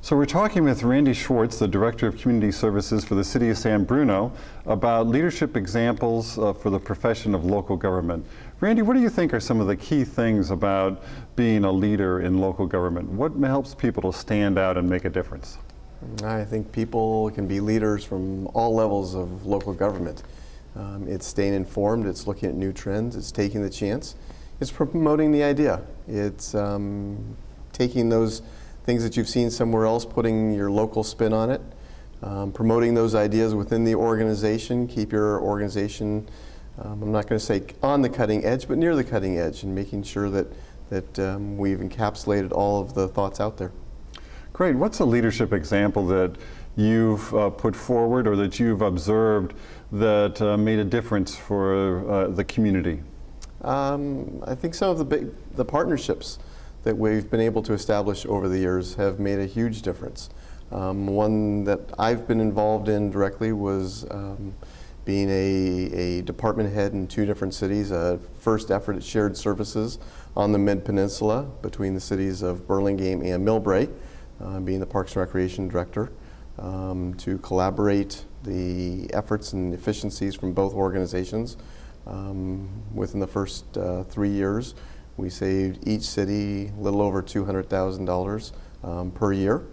So we're talking with Randy Schwartz, the Director of Community Services for the City of San Bruno, about leadership examples for the profession of local government. Randy, what do you think are some of the key things about being a leader in local government? What helps people to stand out and make a difference? I think people can be leaders from all levels of local government. It's staying informed, it's looking at new trends, it's taking the chance, it's promoting the idea. It's taking those things that you've seen somewhere else, putting your local spin on it, promoting those ideas within the organization, keep your organization, I'm not going to say on the cutting edge, but near the cutting edge, and making sure that we've encapsulated all of the thoughts out there. Great. What's a leadership example that you've put forward or that you've observed that made a difference for the community? I think some of the partnerships that we've been able to establish over the years have made a huge difference. One that I've been involved in directly was being a department head in 2 different cities, a first effort at shared services on the Mid-Peninsula between the cities of Burlingame and Millbrae, being the Parks and Recreation Director, to collaborate the efforts and efficiencies from both organizations. Within the first 3 years, we saved each city a little over $200,000 per year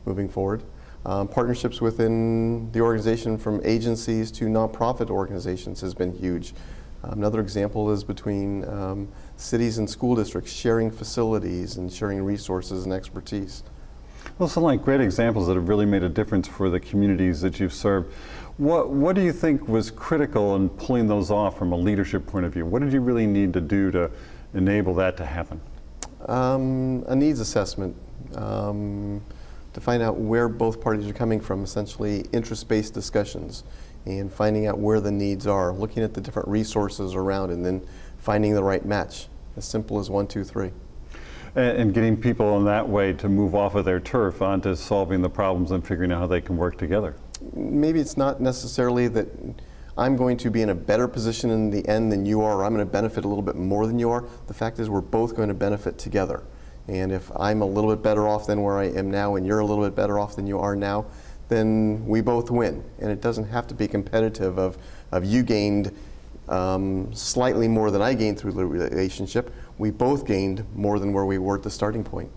moving forward. Partnerships within the organization from agencies to nonprofit organizations has been huge. Another example is between cities and school districts sharing facilities and sharing resources and expertise. Those sound like great examples that have really made a difference for the communities that you've served. What do you think was critical in pulling those off from a leadership point of view? What did you really need to do to enable that to happen? A needs assessment to find out where both parties are coming from, essentially interest-based discussions, and finding out where the needs are, looking at the different resources around, and then finding the right match. As simple as 1, 2, 3. And getting people in that way to move off of their turf onto solving the problems and figuring out how they can work together. Maybe it's not necessarily that I'm going to be in a better position in the end than you are, or I'm going to benefit a little bit more than you are. The fact is we're both going to benefit together. And if I'm a little bit better off than where I am now and you're a little bit better off than you are now, then we both win. And it doesn't have to be competitive of you gained slightly more than I gained through the relationship. We both gained more than where we were at the starting point.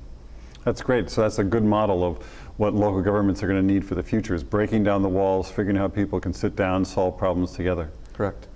That's great. So that's a good model of what local governments are going to need for the future, is breaking down the walls, figuring out how people can sit down and solve problems together. Correct.